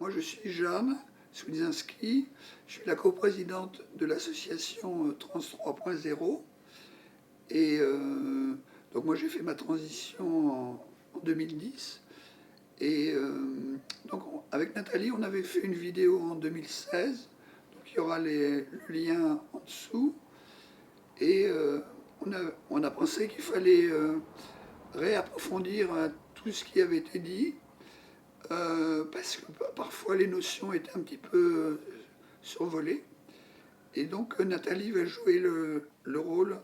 moi je suis Jeanne Swidzinski, je suis la coprésidente de l'association Trans 3.0 et donc moi j'ai fait ma transition en 2010 et donc avec Nathalie on avait fait une vidéo en 2016, donc il y aura le lien en dessous et on a pensé qu'il fallait réapprofondir tout ce qui avait été dit parce que parfois les notions étaient un petit peu survolées. Et donc Nathalie va jouer le rôle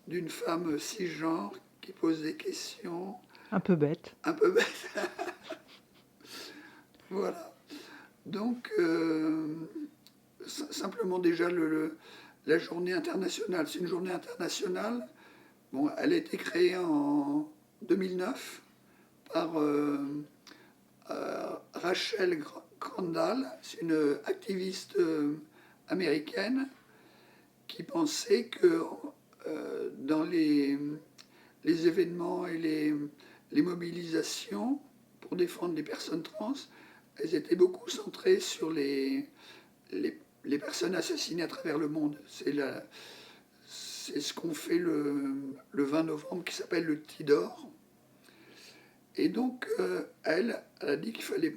d'une femme cisgenre qui pose des questions Un peu bête. un peu bêtes. Voilà. Donc simplement déjà la journée internationale, c'est une journée internationale. Bon, elle a été créée en 2009 par Rachel Crandall, c'est une activiste américaine qui pensait que dans les événements et les mobilisations pour défendre les personnes trans, elles étaient beaucoup centrées sur les personnes assassinées à travers le monde. C'est ce qu'on fait le 20 novembre qui s'appelle le Tidor. Et donc, elle a dit qu'il fallait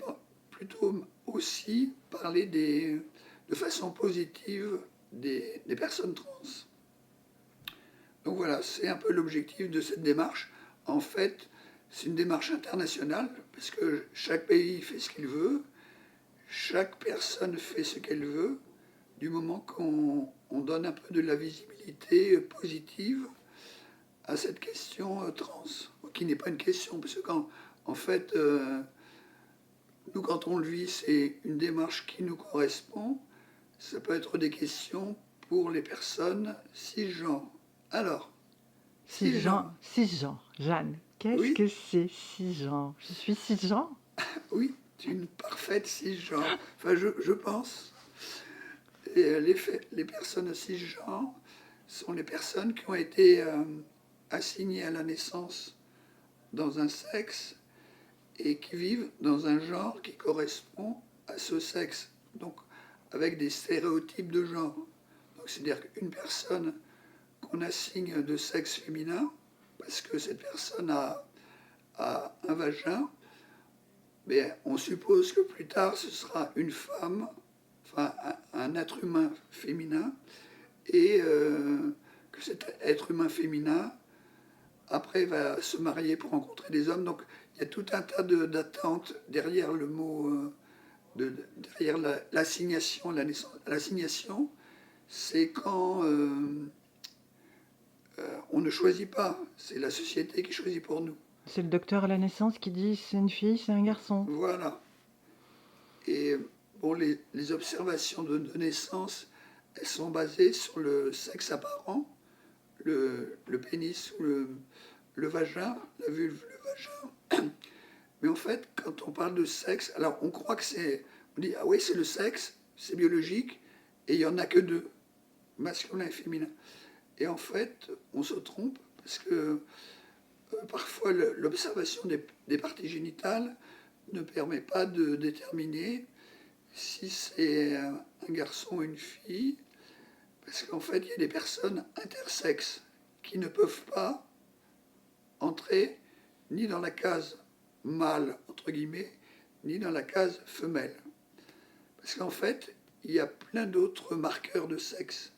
plutôt aussi parler de façon positive des personnes trans. Donc voilà, c'est un peu l'objectif de cette démarche. En fait, c'est une démarche internationale, parce que chaque pays fait ce qu'il veut, chaque personne fait ce qu'elle veut, du moment qu'on donne un peu de la visibilité positive à cette question trans, qui n'est pas une question, parce que en fait, nous, quand on le vit, c'est une démarche qui nous correspond. Ça peut être des questions pour les personnes cisgenres. Alors, cisgenre, Cisgenre. Jeanne, qu'est-ce oui, que c'est cisgenre? Je suis cisgenre? oui, tu es une parfaite cisgenre. Enfin, je pense. Et les personnes cisgenres sont les personnes qui ont été assignées à la naissance dans un sexe et qui vivent dans un genre qui correspond à ce sexe. Donc, avec des stéréotypes de genre. Donc, c'est-à-dire qu'une personne qu'on assigne de sexe féminin, parce que cette personne a un vagin, mais on suppose que plus tard ce sera une femme, enfin un être humain féminin, et que cet être humain féminin, après, va se marier pour rencontrer des hommes. Donc il y a tout un tas d'attentes derrière le mot, derrière l'assignation, la naissance. L'assignation, c'est quand on ne choisit pas, c'est la société qui choisit pour nous. C'est le docteur à la naissance qui dit c'est une fille, c'est un garçon. Voilà. Et bon, les observations de naissance, elles sont basées sur le sexe apparent, le pénis ou le vagin, la vulve, le vagin. Mais en fait, quand on parle de sexe, alors on croit que c'est. On dit, ah oui, c'est le sexe, c'est biologique, et il n'y en a que deux, masculin et féminin. Et en fait, on se trompe, parce que parfois l'observation des parties génitales ne permet pas de déterminer si c'est un garçon ou une fille, parce qu'en fait, il y a des personnes intersexes qui ne peuvent pas entrer ni dans la case mâle, entre guillemets, ni dans la case femelle. Parce qu'en fait, il y a plein d'autres marqueurs de sexe.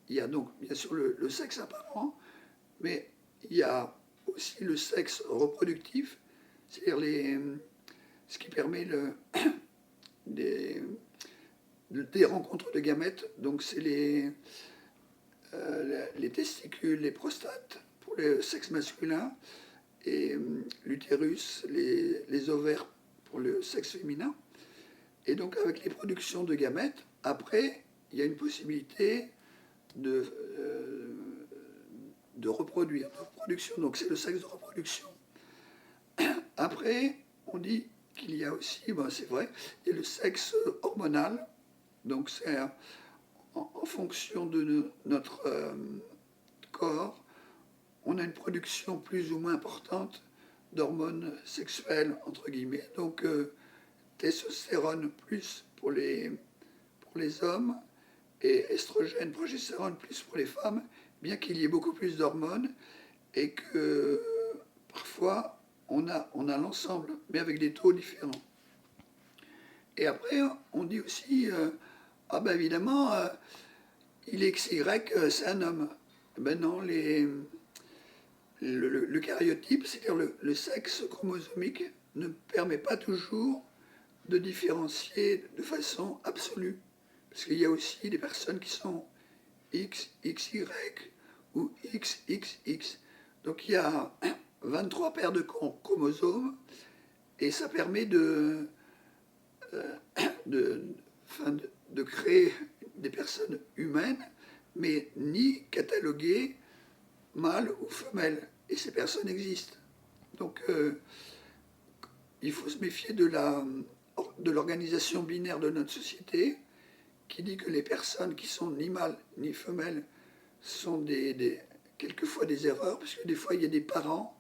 Il y a donc bien sûr le sexe apparent, mais il y a aussi le sexe reproductif, c'est-à-dire ce qui permet des, des rencontres de gamètes. Donc c'est les testicules, les prostates pour le sexe masculin, et l'utérus, les ovaires pour le sexe féminin. Et donc avec les productions de gamètes, après, il y a une possibilité de, euh, de reproduire, de reproduction. Donc c'est le sexe de reproduction. Après, on dit qu'il y a aussi, ben c'est vrai, il y a le sexe hormonal. Donc c'est en fonction de notre corps, on a une production plus ou moins importante d'hormones sexuelles, entre guillemets. Donc testostérone plus pour les hommes et estrogène, progestérone plus pour les femmes, bien qu'il y ait beaucoup plus d'hormones et que parfois on a l'ensemble, mais avec des taux différents. Et après, on dit aussi, ah ben évidemment, il est XY, c'est un homme. Ben non, le karyotype, c'est-à-dire le sexe chromosomique, ne permet pas toujours de différencier de façon absolue. Parce qu'il y a aussi des personnes qui sont XXY ou XXX. Donc il y a 23 paires de chromosomes et ça permet de, enfin, de créer des personnes humaines, mais ni cataloguées mâles ou femelles. Et ces personnes existent. Donc il faut se méfier de l'organisation binaire de notre société qui dit que les personnes qui sont ni mâles ni femelles sont quelquefois des erreurs, parce que des fois il y a des parents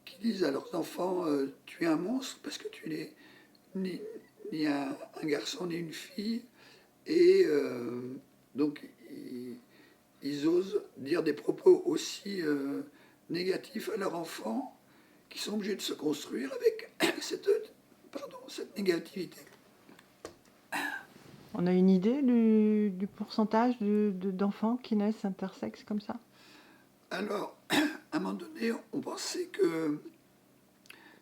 qui disent à leurs enfants tu es un monstre parce que tu n'es ni un garçon ni une fille, et donc ils osent dire des propos aussi négatifs à leur enfant qui sont obligés de se construire avec cette négativité. On a une idée du pourcentage d'enfants qui naissent intersexes comme ça? Alors, à un moment donné, on pensait que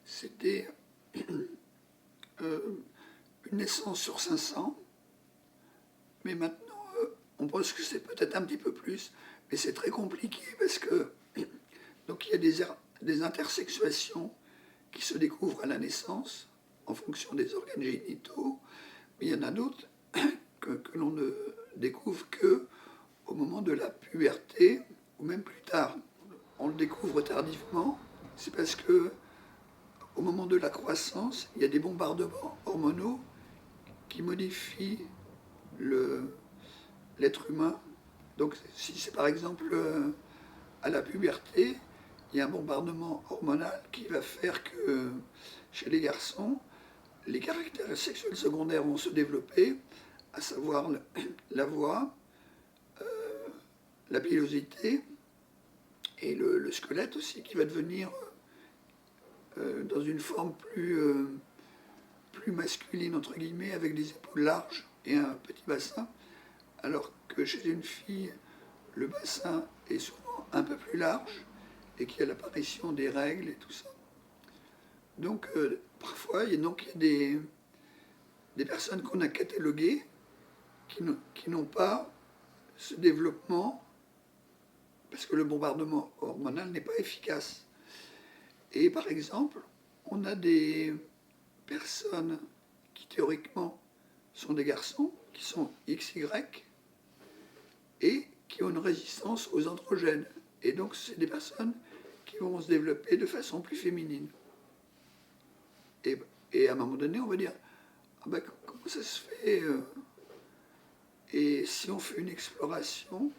c'était une naissance sur 500, mais maintenant, on pense que c'est peut-être un petit peu plus, mais c'est très compliqué parce que donc il y a des intersexuations qui se découvrent à la naissance en fonction des organes génitaux, mais il y en a d'autres que l'on ne découvre que au moment de la puberté ou même plus tard. On le découvre tardivement, c'est parce que au moment de la croissance, il y a des bombardements hormonaux qui modifient l'être humain. Donc si c'est par exemple à la puberté, il y a un bombardement hormonal qui va faire que chez les garçons, les caractères sexuels secondaires vont se développer, à savoir la voix, la pilosité et le squelette aussi qui va devenir dans une forme plus masculine entre guillemets, avec des épaules larges et un petit bassin, alors que chez une fille, le bassin est souvent un peu plus large et qu'il y a l'apparition des règles et tout ça. Donc parfois, il y a des personnes qu'on a cataloguées qui n'ont pas ce développement parce que le bombardement hormonal n'est pas efficace. Et par exemple, on a des personnes qui théoriquement sont des garçons, qui sont XY, et qui ont une résistance aux androgènes. Et donc, c'est des personnes qui vont se développer de façon plus féminine. Et à un moment donné, on va dire, ah ben, comment ça se fait Et si on fait une exploration,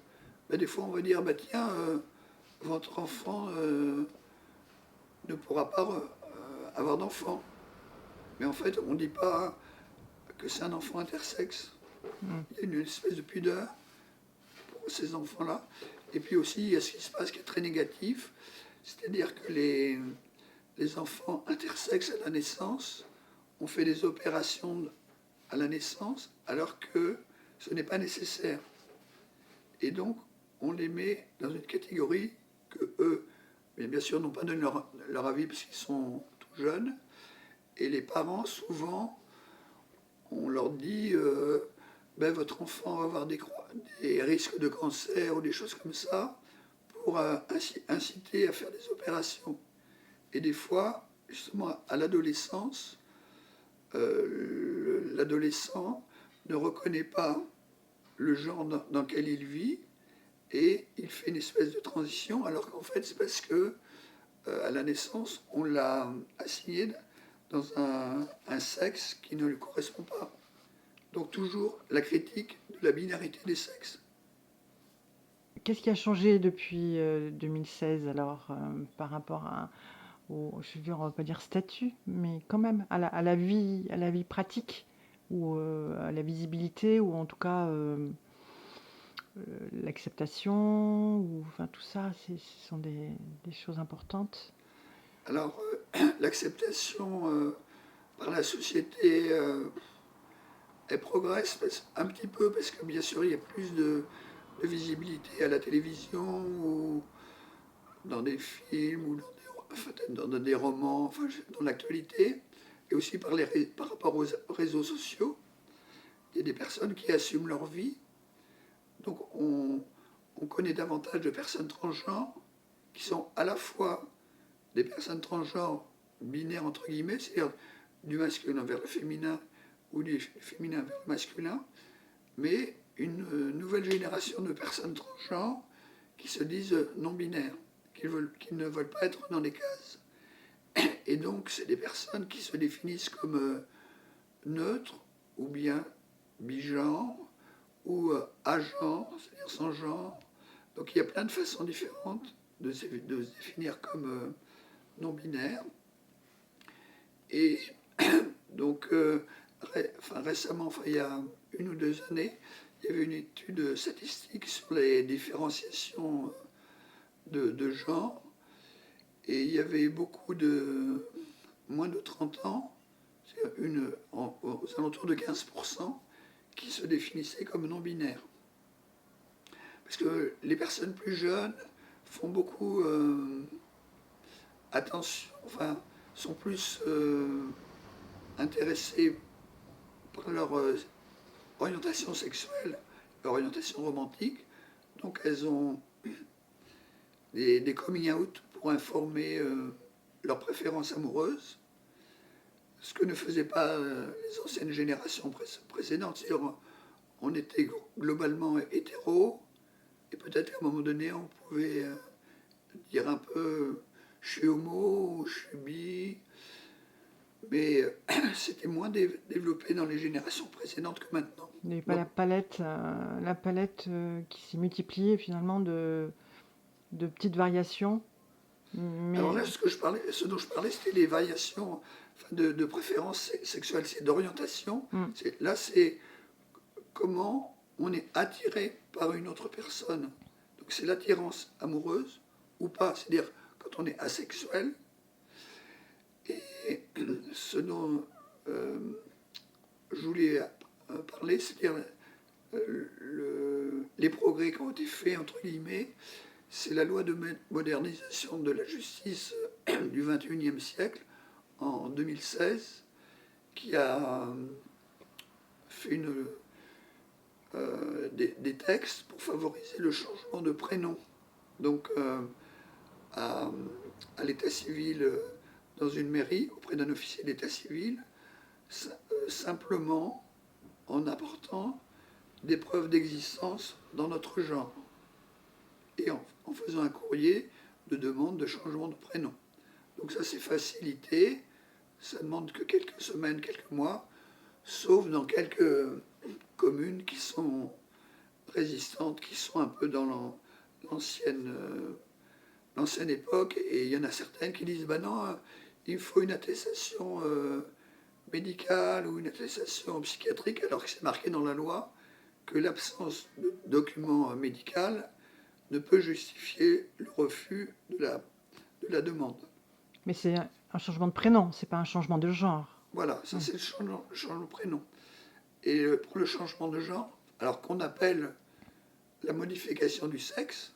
ben, des fois on va dire, bah tiens, votre enfant ne pourra pas avoir d'enfant. Mais en fait, on ne dit pas que c'est un enfant intersexe. Il y a une espèce de pudeur pour ces enfants-là. Et puis aussi, il y a ce qui se passe qui est très négatif, c'est-à-dire que les enfants intersexes à la naissance ont fait des opérations à la naissance alors que ce n'est pas nécessaire. Et donc, on les met dans une catégorie que eux, mais bien sûr, n'ont pas donné leur avis parce qu'ils sont tout jeunes. Et les parents, souvent, on leur dit ben, votre enfant va avoir des risques de cancer ou des choses comme ça pour inciter à faire des opérations. Et des fois, justement, à l'adolescence, l'adolescent ne reconnaît pas le genre dans lequel il vit et il fait une espèce de transition, alors qu'en fait, c'est parce que à la naissance, on l'a assigné dans un sexe qui ne lui correspond pas. Donc toujours la critique de la binarité des sexes. Qu'est-ce qui a changé depuis 2016 alors par rapport je veux dire, on va pas dire statut, mais quand même à la vie pratique ou à la visibilité ou en tout cas l'acceptation ou enfin tout ça, ce sont des choses importantes. Alors, l'acceptation par la société, elle progresse un petit peu parce que bien sûr il y a plus de visibilité à la télévision ou dans des films ou dans des romans, enfin, dans l'actualité, et aussi par rapport aux réseaux sociaux. Il y a des personnes qui assument leur vie. Donc on connaît davantage de personnes transgenres qui sont à la fois des personnes transgenres binaires entre guillemets, c'est-à-dire du masculin vers le féminin ou du féminin vers le masculin, mais une nouvelle génération de personnes transgenres qui se disent non-binaires, qui ne veulent pas être dans des cases. Et donc, c'est des personnes qui se définissent comme neutres ou bien bigenres ou agenres, c'est-à-dire sans genre. Donc, il y a plein de façons différentes de se définir comme non-binaire. Et donc, récemment, il y a 1 ou 2 années, il y avait une étude statistique sur les différenciations de genre. Et il y avait beaucoup de moins de 30 ans, aux alentours de 15%, qui se définissaient comme non-binaires. Parce que les personnes plus jeunes font beaucoup attention, enfin, sont plus intéressées par leur orientation sexuelle, leur orientation romantique. Donc elles ont des coming out pour informer leurs préférences amoureuses, ce que ne faisaient pas les anciennes générations précédentes. C'est-à-dire, on était globalement hétéro, et peut-être qu'à un moment donné, on pouvait dire un peu je suis homo, je suis bi, mais c'était moins développé dans les générations précédentes que maintenant. Il n'y avait pas Donc, la palette qui s'est multipliée finalement de petites variations. alors Mais là, ce dont je parlais, c'était les variations de préférences sexuelles, c'est d'orientation. mm, Là, c'est comment on est attiré par une autre personne. Donc c'est l'attirance amoureuse ou pas, c'est-à-dire quand on est asexuel. Et ce dont je voulais parler, c'est-à-dire les progrès qui ont été faits, entre guillemets, c'est la loi de modernisation de la justice du XXIe siècle, en 2016, qui a fait des textes pour favoriser le changement de prénom. Donc, à, à l'état civil, dans une mairie, auprès d'un officier d'état civil, simplement en apportant des preuves d'existence dans notre genre et en faisant un courrier de demande de changement de prénom. Donc ça, c'est facilité, ça demande que quelques semaines, quelques mois, sauf dans quelques communes qui sont résistantes, qui sont un peu dans l'ancienne époque, et il y en a certaines qui disent bah non, il faut une attestation médicale ou une attestation psychiatrique, alors que c'est marqué dans la loi que l'absence de document médical ne peut justifier le refus de la demande. mais c'est un changement de prénom, c'est pas un changement de genre. Voilà, ça c'est le changement de prénom. Et pour le changement de genre, alors qu'on appelle la modification du sexe,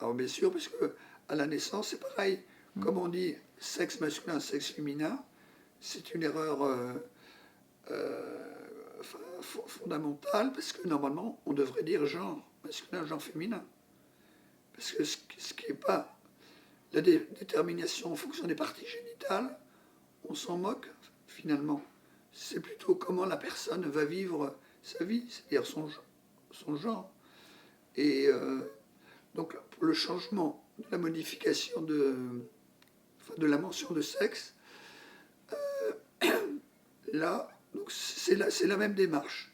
alors bien sûr, parce que à la naissance c'est pareil, comme on dit sexe masculin, sexe féminin, c'est une erreur fondamentale, parce que normalement on devrait dire genre masculin, genre féminin. Parce que ce qui n'est pas la détermination en fonction des parties génitales, on s'en moque finalement. C'est plutôt comment la personne va vivre sa vie, c'est-à-dire son genre. Et donc pour le changement, de la modification de la mention de sexe, là, c'est la même démarche.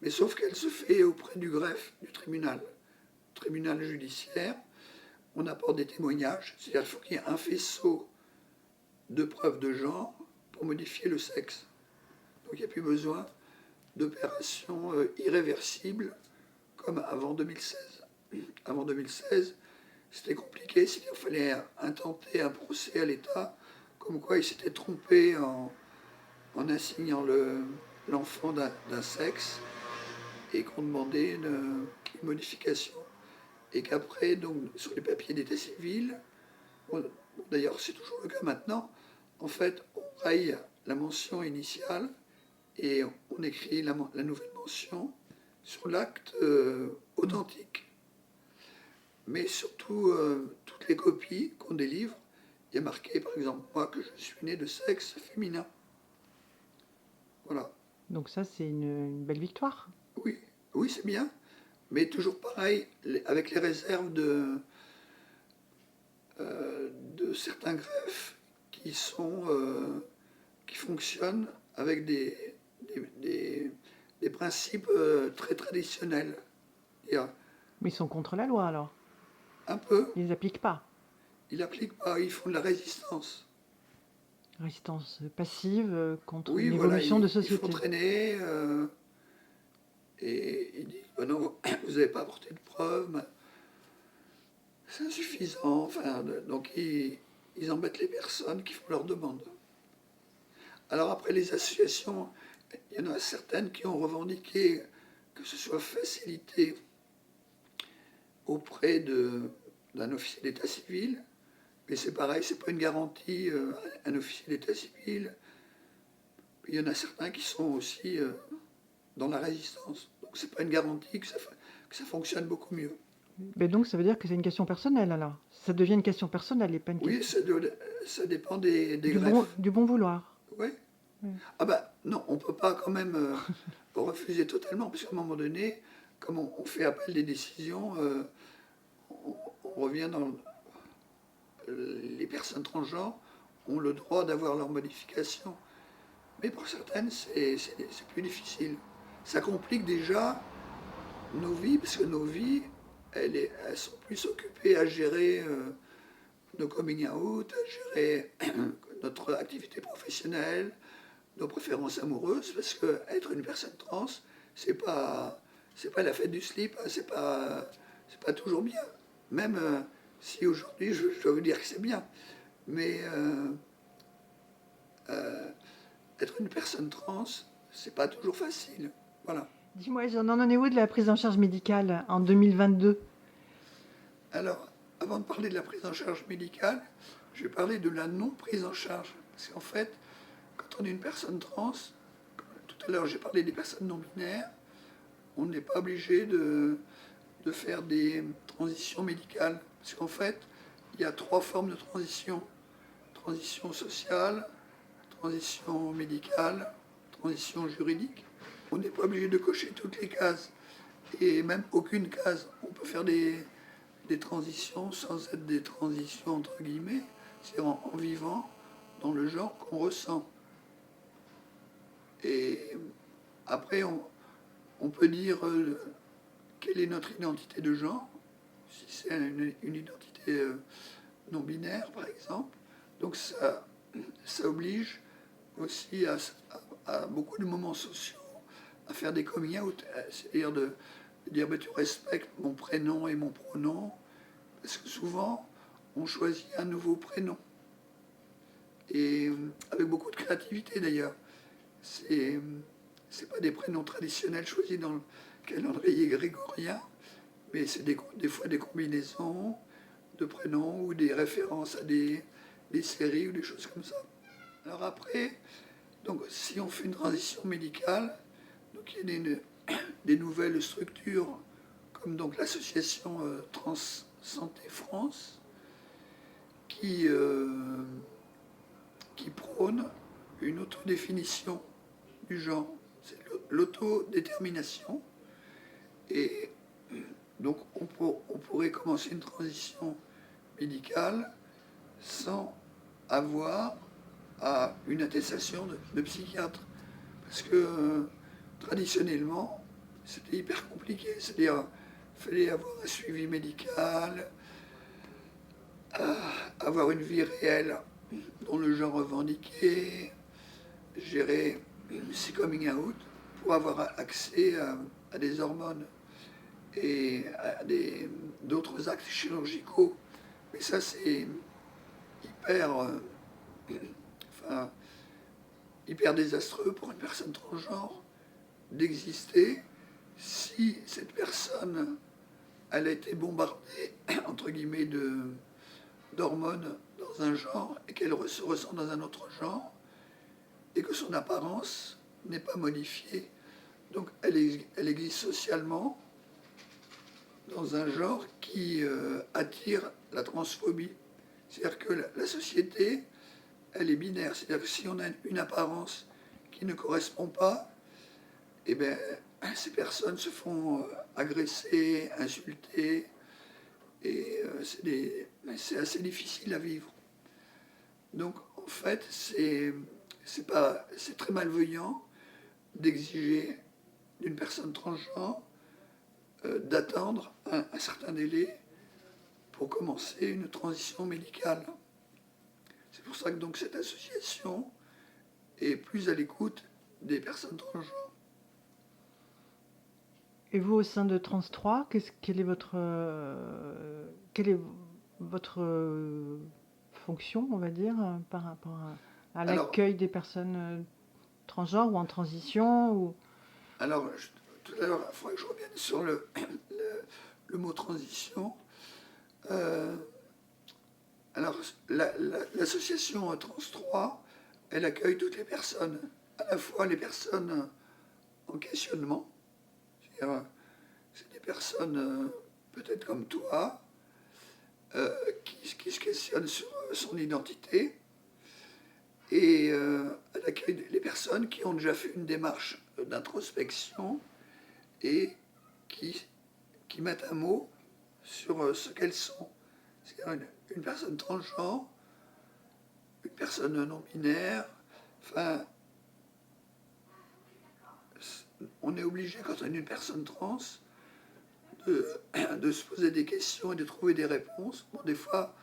Mais sauf qu'elle se fait auprès du greffe du tribunal judiciaire. On apporte des témoignages, c'est-à-dire qu'il faut qu'il y ait un faisceau de preuve de genre pour modifier le sexe. Donc il n'y a plus besoin d'opérations irréversibles comme avant 2016. Avant 2016, c'était compliqué, il fallait intenter un procès à l'État, comme quoi il s'était trompé en assignant l'enfant d'un sexe et qu'on demandait une modification. Et qu'après, donc, sur les papiers d'état civil, bon, d'ailleurs c'est toujours le cas maintenant, en fait, on raye la mention initiale et on écrit la nouvelle mention sur l'acte authentique. Mais surtout, toutes les copies qu'on délivre, il y a marqué, par exemple, moi, que je suis né de sexe féminin. Voilà. Donc ça, c'est une belle victoire. Oui, oui, c'est bien. Mais toujours pareil, avec les réserves de certains greffes qui fonctionnent avec des principes très traditionnels. Mais ils sont contre la loi alors. Un peu, Ils les appliquent pas. ils n'appliquent pas, ils font de la résistance. Résistance passive contre Oui, une voilà, évolution de ils font société. traîner et ils disent bah non, vous n'avez pas apporté de preuves, c'est insuffisant. Enfin, donc ils embêtent les personnes qui font leurs demandes. Alors après, les associations, il y en a certaines qui ont revendiqué que ce soit facilité auprès d'un officier d'état civil, mais c'est pareil, c'est pas une garantie, un officier d'état civil. Il y en a certains qui sont aussi dans la résistance. Donc c'est pas une garantie que ça fonctionne beaucoup mieux. Mais donc ça veut dire que c'est une question personnelle alors. Ça devient une question personnelle et pas une Oui, question ça dépend des greffes. du bon vouloir. Oui. Oui. Ah bah non, on peut pas quand même refuser totalement, parce qu'à un moment donné, comme on fait appel des décisions, on revient dans les personnes transgenres ont le droit d'avoir leur modification. Mais pour certaines, c'est plus difficile. Ça complique déjà nos vies, parce que nos vies, elles sont plus occupées à gérer nos coming out, à gérer notre activité professionnelle, nos préférences amoureuses, parce que être une personne trans, c'est pas la fête du slip, hein, c'est pas toujours bien. Même si aujourd'hui je dois vous dire que c'est bien, mais être une personne trans, c'est pas toujours facile. Voilà. Dis-moi, j'en en est où de la prise en charge médicale en 2022? Alors, avant de parler de la prise en charge médicale, je vais parler de la non prise en charge. Parce qu'en fait, quand on est une personne trans, tout à l'heure j'ai parlé des personnes non binaires, on n'est pas obligé de faire des transitions médicales. Parce qu'en fait, il y a 3 formes de transition. Transition sociale, transition médicale, transition juridique. On n'est pas obligé de cocher toutes les cases. Et même aucune case. On peut faire des transitions sans être des transitions entre guillemets. C'est en vivant dans le genre qu'on ressent. Et après, on peut dire quelle est notre identité de genre, si c'est une identité non binaire par exemple. Donc ça oblige aussi à beaucoup de moments sociaux à faire des coming out, c'est-à-dire de dire bah, tu respectes mon prénom et mon pronom, parce que souvent on choisit un nouveau prénom. Et avec beaucoup de créativité d'ailleurs. C'est pas des prénoms traditionnels choisis dans le calendrier grégorien, mais c'est des fois des combinaisons de prénoms ou des références à des séries ou des choses comme ça. Alors après, donc, si on fait une transition médicale, donc il y a des nouvelles structures comme donc l'association Trans Santé France qui prône une autodéfinition du genre, c'est l'autodétermination. Et donc on pourrait commencer une transition médicale sans avoir à une attestation de psychiatre. Parce que traditionnellement, c'était hyper compliqué. C'est-à-dire qu'il fallait avoir un suivi médical, avoir une vie réelle dont le genre revendiqué, gérer ses coming out pour avoir accès à des hormones et à d'autres actes chirurgicaux. Mais ça, c'est hyper, enfin, hyper désastreux pour une personne transgenre d'exister si cette personne elle a été bombardée entre guillemets d'hormones dans un genre et qu'elle se ressent dans un autre genre et que son apparence n'est pas modifiée. Donc elle existe socialement dans un genre qui attire la transphobie. C'est-à-dire que la société, elle est binaire. C'est-à-dire que si on a une apparence qui ne correspond pas, eh bien, ces personnes se font agresser, insulter, et c'est assez difficile à vivre. Donc, en fait, c'est très malveillant d'exiger d'une personne transgenre d'attendre un certain délai pour commencer une transition médicale. C'est pour ça que donc cette association est plus à l'écoute des personnes transgenres. Et vous, au sein de Trans 3, quelle est votre fonction, on va dire, par rapport à l'accueil des personnes transgenres ou en transition ou... Alors, tout à l'heure, il faudrait que je revienne sur le mot transition. Alors, l'association Trans 3, elle accueille toutes les personnes, à la fois les personnes en questionnement, c'est-à-dire c'est des personnes peut-être comme toi, qui se questionnent sur son identité, et elle accueille les personnes qui ont déjà fait une démarche d'introspection et qui mettent un mot sur ce qu'elles sont. C'est-à-dire une personne transgenre, une personne non-binaire, enfin, on est obligé, quand on est une personne trans, de se poser des questions et de trouver des réponses. Bon, des fois,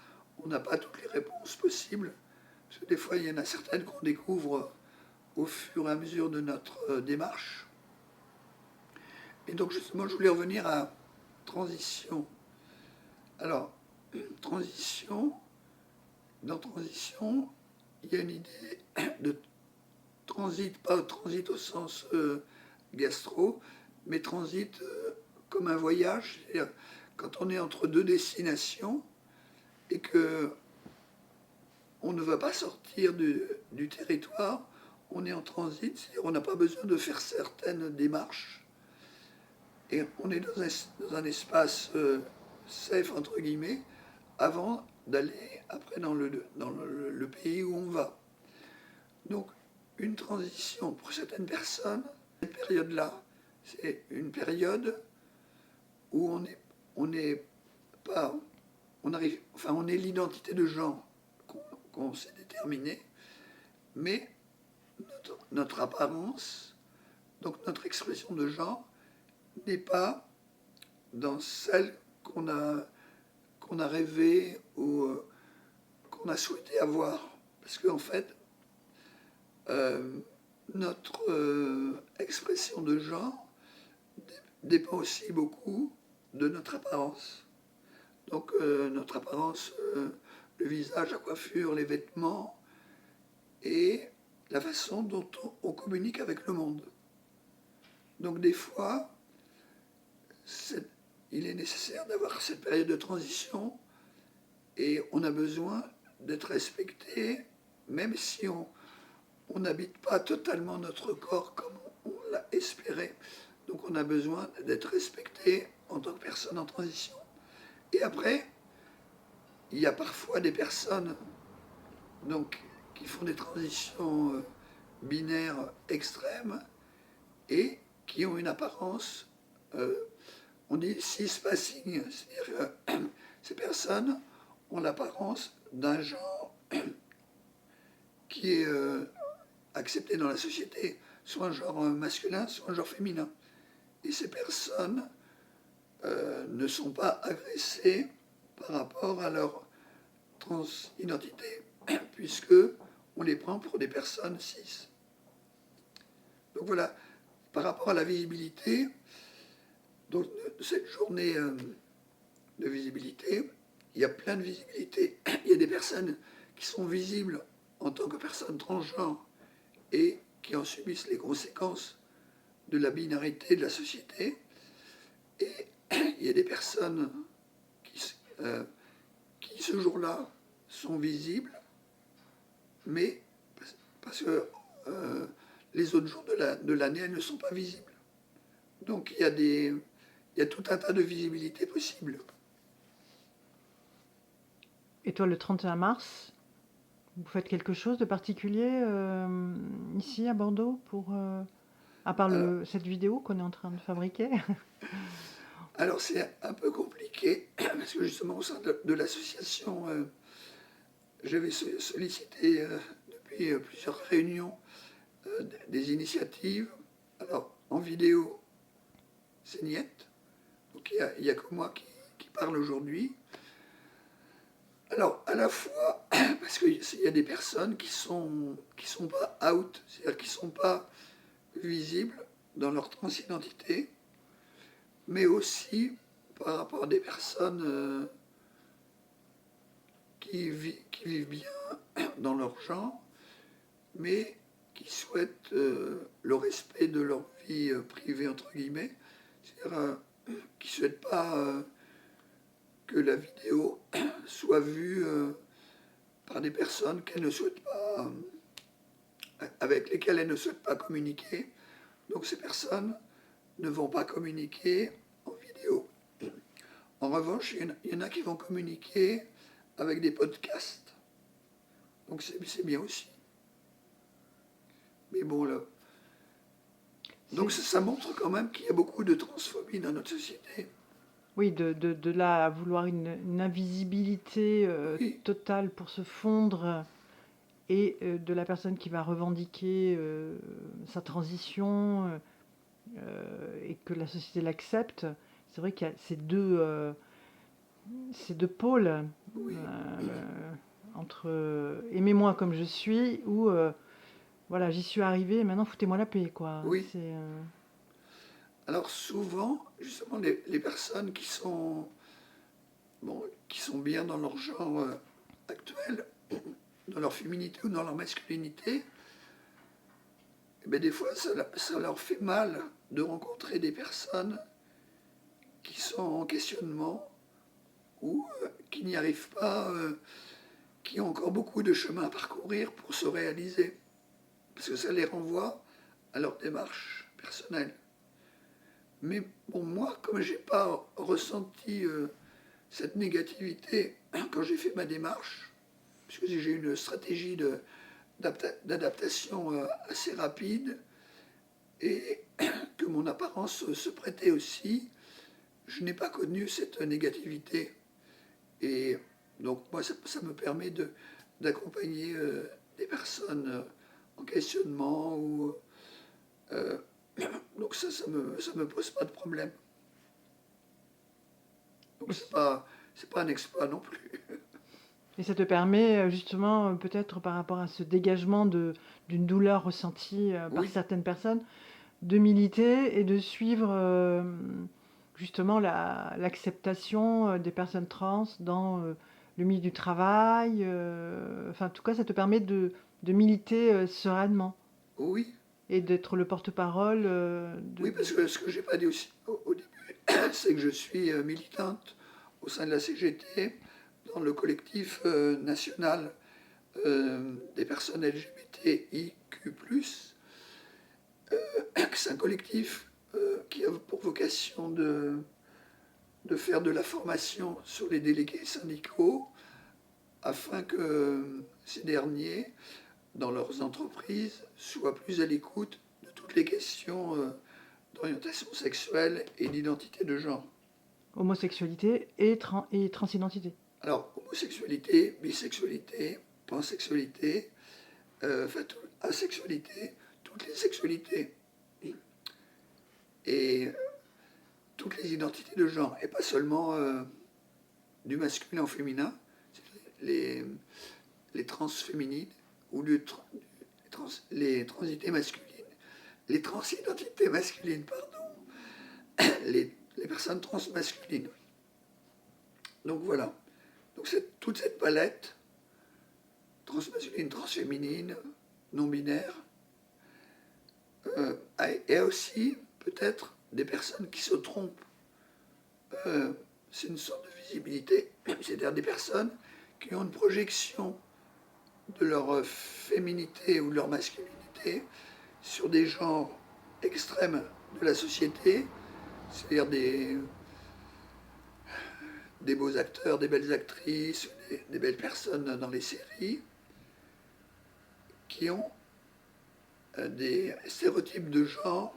on n'a pas toutes les réponses possibles, parce que des fois, il y en a certaines qu'on découvre au fur et à mesure de notre démarche. Et donc, justement, je voulais revenir à transition. Alors, transition, dans transition, il y a une idée de transit, pas transit au sens gastro, mais transit comme un voyage, c'est-à-dire quand on est entre deux destinations et que on ne va pas sortir du territoire, on est en transit, c'est-à-dire on n'a pas besoin de faire certaines démarches et on est dans un espace safe entre guillemets avant d'aller après dans le pays où on va. Donc une transition pour certaines personnes, cette période-là, c'est une période où on est pas, on arrive, enfin on est l'identité de genre qu'on s'est déterminé, mais notre apparence, donc notre expression de genre, n'est pas dans celle qu'on a rêvé ou qu'on a souhaité avoir. Parce qu'en fait, notre expression de genre dépend aussi beaucoup de notre apparence. Donc notre apparence, le visage, la coiffure, les vêtements et la façon dont on communique avec le monde. Donc des fois, il est nécessaire d'avoir cette période de transition et on a besoin d'être respecté, même si on n'habite pas totalement notre corps comme on l'a espéré. Donc on a besoin d'être respecté en tant que personne en transition. Et après, il y a parfois des personnes donc, qui font des transitions binaires extrêmes et qui ont une apparence, on dit cispassing, c'est-à-dire que ces personnes ont l'apparence d'un genre qui est accepté dans la société, soit un genre masculin, soit un genre féminin. Et ces personnes ne sont pas agressées par rapport à leur transidentité. puisque on les prend pour des personnes cis. Donc voilà, par rapport à la visibilité, donc cette journée de visibilité, il y a plein de visibilité. Il y a des personnes qui sont visibles en tant que personnes transgenres et qui en subissent les conséquences de la binarité de la société. Et il y a des personnes qui ce jour-là sont visibles, mais parce que les autres jours de l'année, elles ne sont pas visibles. Donc il y a tout un tas de visibilités possibles. Et toi, le 31 mars, vous faites quelque chose de particulier ici à Bordeaux à part cette vidéo qu'on est en train de fabriquer? Alors c'est un peu compliqué, parce que justement au sein de l'association, j'avais sollicité depuis plusieurs réunions des initiatives. Alors en vidéo, c'est niette, donc il n'y a que moi qui parle aujourd'hui. Alors à la fois, parce qu'il y a des personnes qui sont pas out, c'est-à-dire qui ne sont pas visibles dans leur transidentité, mais aussi par rapport à des personnes qui vivent bien dans leur genre, mais qui souhaitent le respect de leur vie privée, entre guillemets, c'est-à-dire qui ne souhaitent pas que la vidéo soit vue par des personnes qu'elles ne souhaitent pas, avec lesquelles elles ne souhaitent pas communiquer. Donc ces personnes ne vont pas communiquer en vidéo. En revanche, il y en a qui vont communiquer avec des podcasts. Donc c'est bien aussi. Mais bon, là. Donc ça montre quand même qu'il y a beaucoup de transphobie dans notre société. Oui, de là à vouloir une invisibilité Oui. totale pour se fondre, et de la personne qui va revendiquer sa transition et que la société l'accepte. C'est vrai qu'il y a ces deux pôles Oui. entre aimez-moi comme je suis ou voilà, j'y suis arrivé et maintenant foutez-moi la paix, quoi. Oui. Alors souvent, justement, les personnes qui sont bien dans leur genre actuel, dans leur féminité ou dans leur masculinité, eh bien, des fois, ça leur fait mal de rencontrer des personnes qui sont en questionnement ou qui n'y arrivent pas, qui ont encore beaucoup de chemin à parcourir pour se réaliser. Parce que ça les renvoie à leur démarche personnelle. Mais bon, moi, comme je n'ai pas ressenti cette négativité quand j'ai fait ma démarche, puisque j'ai une stratégie d'adaptation assez rapide et que mon apparence se prêtait aussi, je n'ai pas connu cette négativité. Et donc moi, ça me permet d'accompagner des personnes en questionnement. Donc ça me pose pas de problème. Donc c'est pas un exploit non plus. Et ça te permet justement, peut-être par rapport à ce dégagement d'une douleur ressentie par certaines personnes, de militer et de suivre justement l'acceptation des personnes trans dans le milieu du travail. Enfin, en tout cas, ça te permet de militer sereinement. Oui. Et d'être le porte-parole Oui, parce que ce que j'ai pas dit aussi au début, c'est que je suis militante au sein de la CGT, dans le collectif national des personnes LGBTIQ+. C'est un collectif qui a pour vocation de faire de la formation sur les délégués syndicaux afin que ces derniers, dans leurs entreprises, soient plus à l'écoute de toutes les questions d'orientation sexuelle et d'identité de genre. Homosexualité et transidentité. Alors, homosexualité, bisexualité, pansexualité, asexualité, toutes les sexualités et toutes les identités de genre, et pas seulement du masculin au féminin. les transféminines ou les transités masculines, les transidentités masculines, pardon, les personnes transmasculines. Donc voilà. Donc toute cette palette, transmasculine, transféminine, non-binaire, et aussi peut-être des personnes qui se trompent. C'est une sorte de visibilité, c'est-à-dire des personnes qui ont une projection de leur féminité ou de leur masculinité sur des genres extrêmes de la société, c'est-à-dire des beaux acteurs, des belles actrices, des belles personnes dans les séries, qui ont des stéréotypes de genre.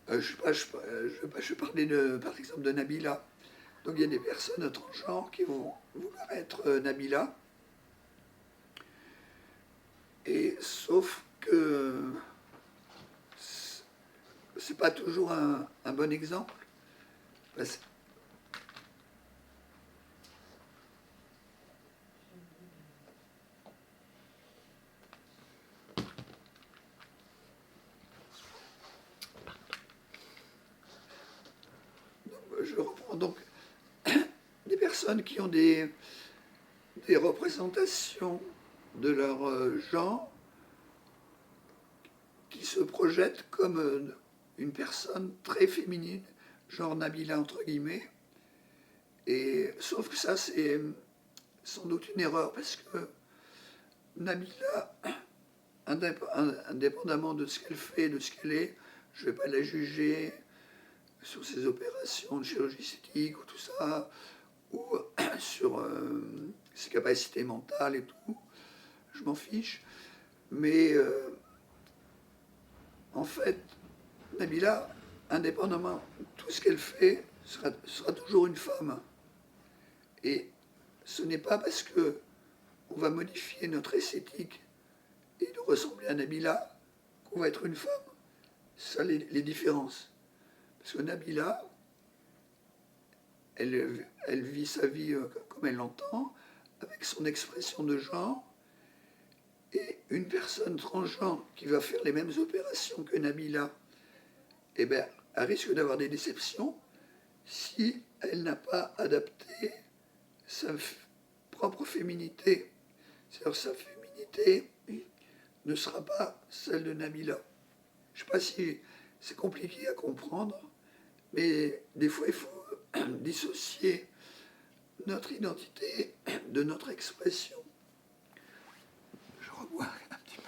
Je vais parler par exemple de Nabila. Donc il y a des personnes transgenres qui vont vouloir être Nabila. Et sauf que c'est pas toujours un bon exemple. Parce je reprends donc des personnes qui ont des représentations de leur genre qui se projettent comme une personne très féminine, genre Nabila entre guillemets. Et sauf que ça, c'est sans doute une erreur parce que Nabila, indépendamment de ce qu'elle fait, de ce qu'elle est, je ne vais pas la juger sur ses opérations de chirurgie esthétique ou tout ça, ou sur ses capacités mentales et tout, je m'en fiche. Mais en fait, Nabila, indépendamment de tout ce qu'elle fait, sera toujours une femme. Et ce n'est pas parce que on va modifier notre esthétique et de ressembler à Nabila qu'on va être une femme. C'est ça les différences. Parce que Nabila, elle vit sa vie comme elle l'entend, avec son expression de genre, et une personne transgenre qui va faire les mêmes opérations que Nabila, eh ben, elle risque d'avoir des déceptions si elle n'a pas adapté sa propre féminité. C'est-à-dire sa féminité ne sera pas celle de Nabila. Je ne sais pas si c'est compliqué à comprendre, mais des fois il faut dissocier notre identité de notre expression. Je rebois un petit peu.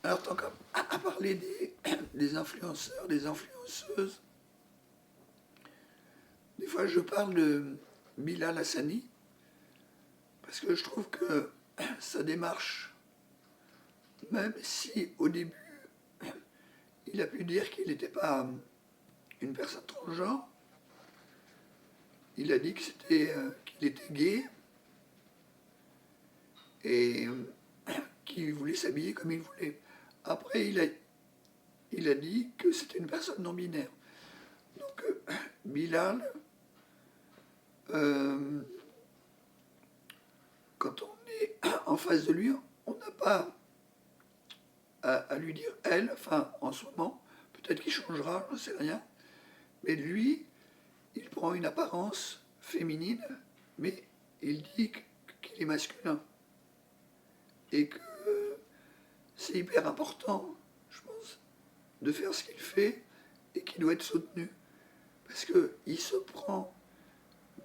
Alors, tant qu'à parler des influenceurs, des influenceuses, des fois je parle de Bilal Hassani, parce que je trouve que sa démarche, même si au début il a pu dire qu'il n'était pas une personne transgenre, il a dit qu'il était gay et qu'il voulait s'habiller comme il voulait. Après, il a dit que c'était une personne non binaire. Donc, Bilal, quand on est en face de lui, on n'a pas à lui dire elle, enfin en ce moment, peut-être qu'il changera, je ne sais rien, mais lui, il prend une apparence féminine, mais il dit qu'il est masculin. Et que c'est hyper important, je pense, de faire ce qu'il fait et qui doit être soutenu. Parce qu'il se prend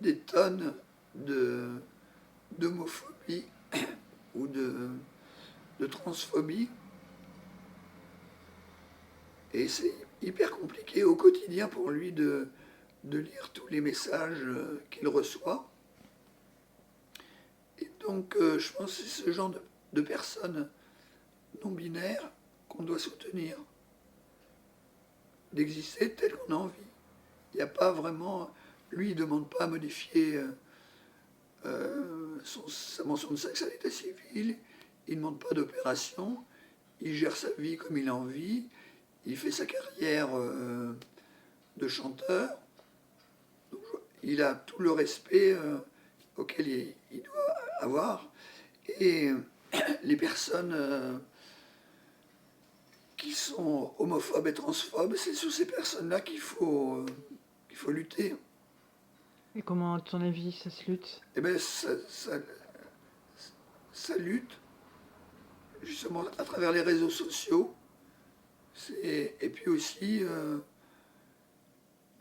des tonnes d'homophobie ou de transphobie. Et c'est hyper compliqué au quotidien pour lui de lire tous les messages qu'il reçoit. Et donc, je pense que c'est ce genre de personnes non binaires qu'on doit soutenir, d'exister tel qu'on a envie. Il n'y a pas vraiment... Lui, il ne demande pas à modifier sa mention de sexe à l'état civil, il ne demande pas d'opération, il gère sa vie comme il a envie, il fait sa carrière de chanteur, il a tout le respect auquel il doit avoir. Et les personnes qui sont homophobes et transphobes, c'est sur ces personnes-là qu'il faut lutter. Et comment, à ton avis, ça se lutte? Eh bien, ça lutte justement à travers les réseaux sociaux. Et puis aussi,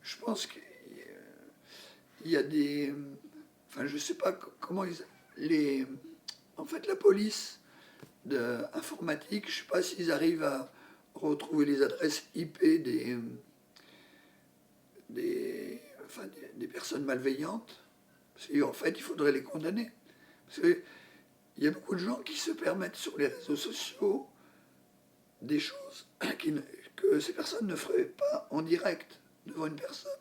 je pense qu'il y a des... Enfin, je ne sais pas comment les... En fait, la police informatique, je ne sais pas s'ils arrivent à retrouver les adresses IP des personnes malveillantes. Parce qu'en fait, il faudrait les condamner. Parce qu'il y a beaucoup de gens qui se permettent sur les réseaux sociaux des choses que ces personnes ne feraient pas en direct devant une personne.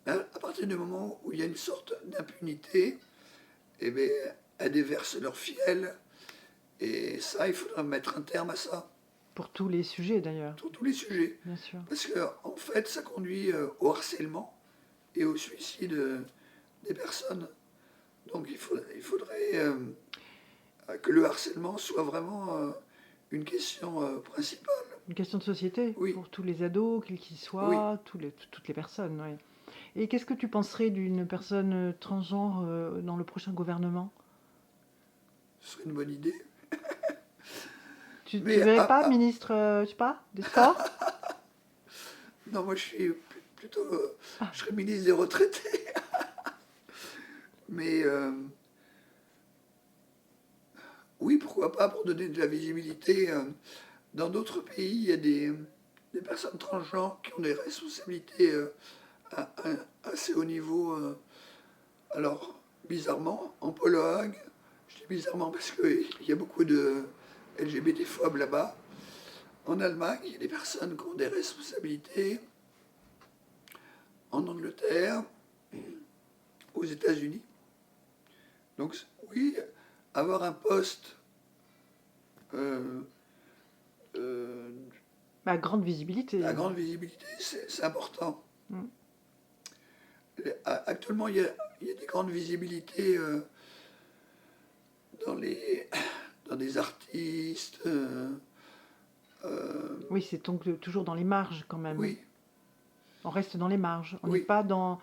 À partir du moment où il y a une sorte d'impunité, eh bien, elles déversent leur fiel. Et ça, il faudra mettre un terme à ça. Pour tous les sujets d'ailleurs. Pour tous les sujets. Bien sûr. Parce qu'en fait, ça conduit au harcèlement et au suicide des personnes. Donc il faudrait que le harcèlement soit vraiment une question principale. Une question de société, oui. Pour tous les ados, quels qu'ils soient, oui. Toutes les personnes. Oui. Et qu'est-ce que tu penserais d'une personne transgenre dans le prochain gouvernement? Ce serait une bonne idée. Tu ne verrais pas ministre, je sais pas, des sports? Non, moi je suis plutôt... Je serais ministre des retraités. Mais oui, pourquoi pas, pour donner de la visibilité. Dans d'autres pays, il y a des personnes transgenres qui ont des responsabilités assez haut niveau. Alors, bizarrement, en Pologne, je dis bizarrement parce qu'il y a beaucoup de LGBT-phobes là-bas. En Allemagne, il y a des personnes qui ont des responsabilités. En Angleterre, aux États-Unis. Donc oui, avoir un poste à grande visibilité. À grande visibilité, c'est important. Actuellement, il y a des grandes visibilités dans des artistes. Oui, c'est donc toujours dans les marges quand même. Oui. On reste dans les marges. On n'est pas dans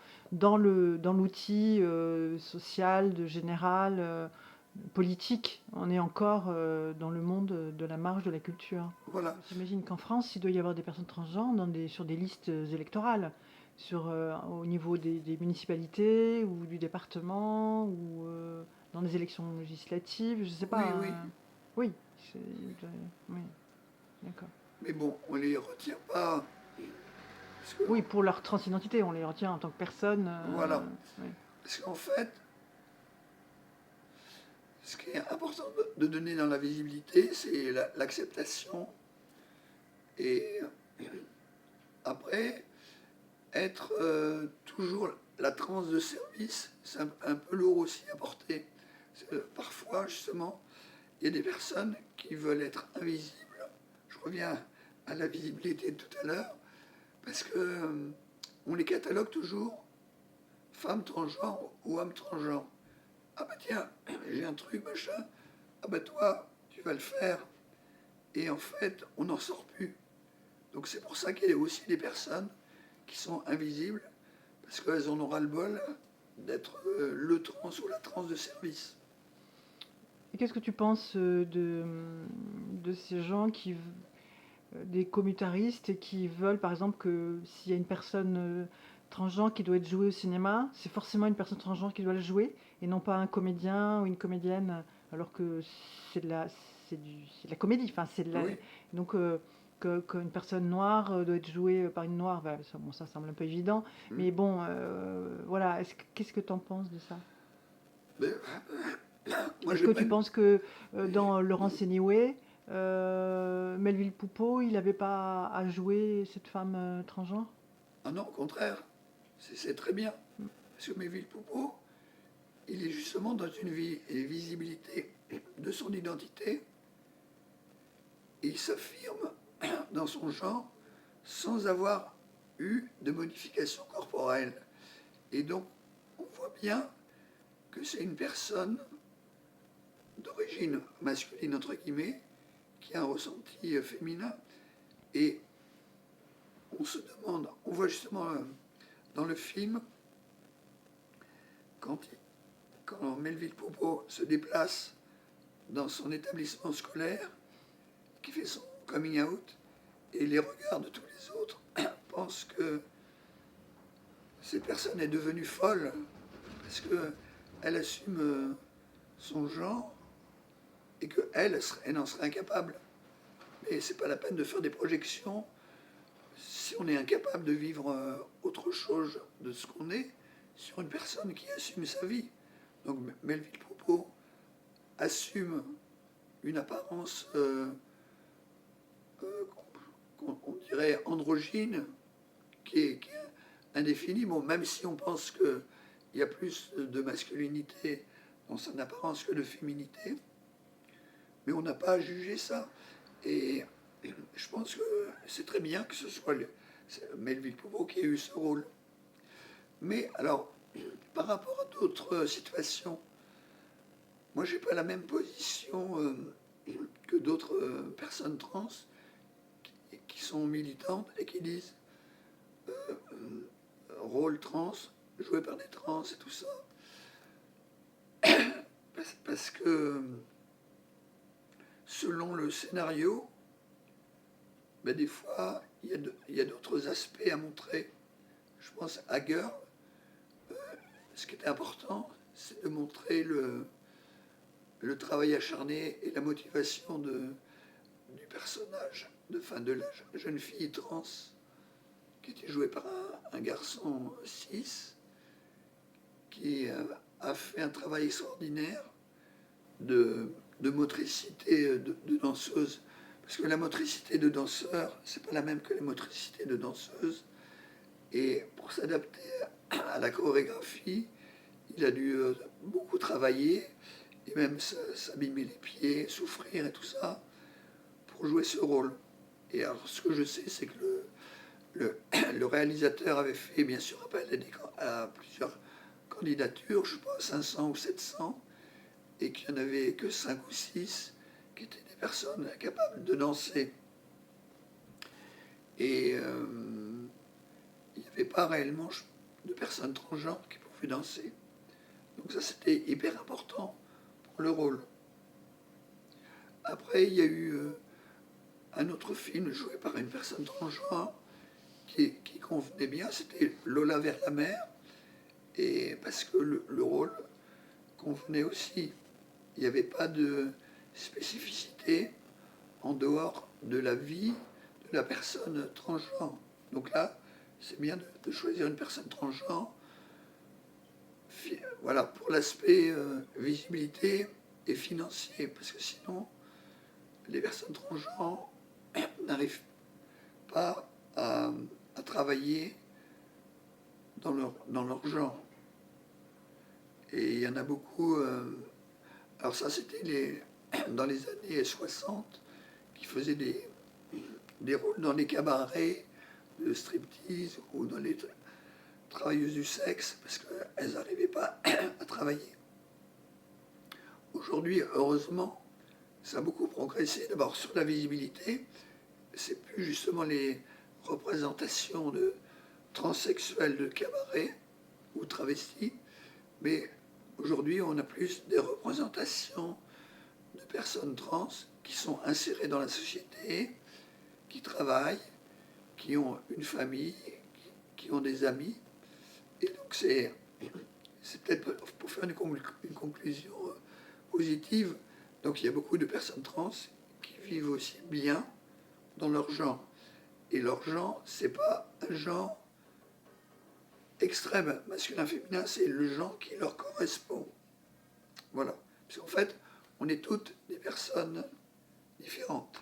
l'outil social, général, politique. On est encore dans le monde de la marge de la culture. Voilà. J'imagine qu'en France, il doit y avoir des personnes transgenres sur des listes électorales, au niveau des municipalités ou du département ou dans les élections législatives, je ne sais pas. Oui. Oui, d'accord. Mais bon, on ne les retient pas. Oui, pour leur transidentité, on les retient en tant que personne. Voilà. Parce qu'en fait, ce qui est important de donner dans la visibilité, c'est l'acceptation. Et après, être toujours la transe de service, c'est un peu lourd aussi à porter. Parfois, justement, il y a des personnes qui veulent être invisibles. Je reviens à la visibilité de tout à l'heure, parce que on les catalogue toujours femmes transgenres ou hommes transgenres. Ah bah tiens, j'ai un truc, machin. Ah bah toi, tu vas le faire. Et en fait, on n'en sort plus. Donc c'est pour ça qu'il y a aussi des personnes qui sont invisibles, parce qu'elles en ont ras-le-bol d'être le trans ou la trans de service. Et qu'est-ce que tu penses de ces gens des commutaristes qui veulent, par exemple, que s'il y a une personne transgenre qui doit être jouée au cinéma, c'est forcément une personne transgenre qui doit le jouer, et non pas un comédien ou une comédienne, alors que c'est de la comédie. Enfin, donc qu'une personne noire doit être jouée par une noire, bon, ça semble un peu évident, mais bon, voilà. Qu'est-ce que tu en penses de ça? Est-ce que tu penses que dans Laurence Anyway, Melville Poupeau, il n'avait pas à jouer cette femme transgenre? Ah non, au contraire, c'est très bien. Parce que Melville Poupeau, il est justement dans une visibilité de son identité et il s'affirme dans son genre sans avoir eu de modification corporelle. Et donc, on voit bien que c'est une personne d'origine masculine, entre guillemets, qui a un ressenti féminin. Et on se demande, on voit justement dans le film, quand Melville Poupeau se déplace dans son établissement scolaire, qui fait son coming out, et les regards de tous les autres pensent que cette personne est devenue folle parce qu'elle assume son genre et qu'elle elle en serait incapable. Mais c'est pas la peine de faire des projections si on est incapable de vivre autre chose de ce qu'on est sur une personne qui assume sa vie. Donc Melville Poupeau assume une apparence qu'on dirait androgyne, qui est indéfinie. Bon, même si on pense qu'il y a plus de masculinité dans son apparence que de féminité, mais on n'a pas à juger ça. Et je pense que c'est très bien que ce soit Melville Poupeau qui ait eu ce rôle. Mais alors, par rapport à d'autres situations, moi, j'ai pas la même position que d'autres personnes trans qui sont militantes et qui disent rôle trans, joué par des trans et tout ça. Parce que selon le scénario, ben des fois, il y a d'autres aspects à montrer. Je pense à Girl, ce qui était important, c'est de montrer le travail acharné et la motivation du personnage, de la jeune fille trans, qui était jouée par un garçon cis, qui a fait un travail extraordinaire de motricité de danseuse. Parce que la motricité de danseur, c'est pas la même que la motricité de danseuse. Et pour s'adapter à la chorégraphie, il a dû beaucoup travailler, et même s'abîmer les pieds, souffrir et tout ça, pour jouer ce rôle. Et alors, ce que je sais, c'est que le réalisateur avait fait, bien sûr, appel à plusieurs candidatures, je sais pas, 500 ou 700, et qu'il n'y en avait que 5 ou 6 qui étaient des personnes capables de danser. Et il n'y avait pas réellement de personnes transgenres qui pouvaient danser. Donc ça, c'était hyper important pour le rôle. Après, il y a eu un autre film joué par une personne transgenre qui convenait bien, c'était Lola vers la mer, et parce que le rôle convenait aussi. Il n'y avait pas de spécificité en dehors de la vie de la personne transgenre. Donc là, c'est bien de choisir une personne transgenre, voilà, pour l'aspect visibilité et financier, parce que sinon, les personnes transgenres n'arrivent pas à travailler dans leur genre. Et il y en a beaucoup. Alors ça, c'était dans les années 60, qui faisaient des rôles dans les cabarets de striptease ou dans les travailleuses du sexe, parce qu'elles n'arrivaient pas à travailler. Aujourd'hui, heureusement, ça a beaucoup progressé. D'abord sur la visibilité, c'est plus justement les représentations de transsexuels de cabaret ou travestis, mais aujourd'hui on a plus des représentations de personnes trans qui sont insérées dans la société, qui travaillent, qui ont une famille, qui ont des amis. Et donc c'est peut-être pour faire une conclusion positive. Donc il y a beaucoup de personnes trans qui vivent aussi bien dans leur genre. Et leur genre, c'est pas un genre extrême, masculin-féminin, c'est le genre qui leur correspond. Voilà. Parce qu'en fait, on est toutes des personnes différentes.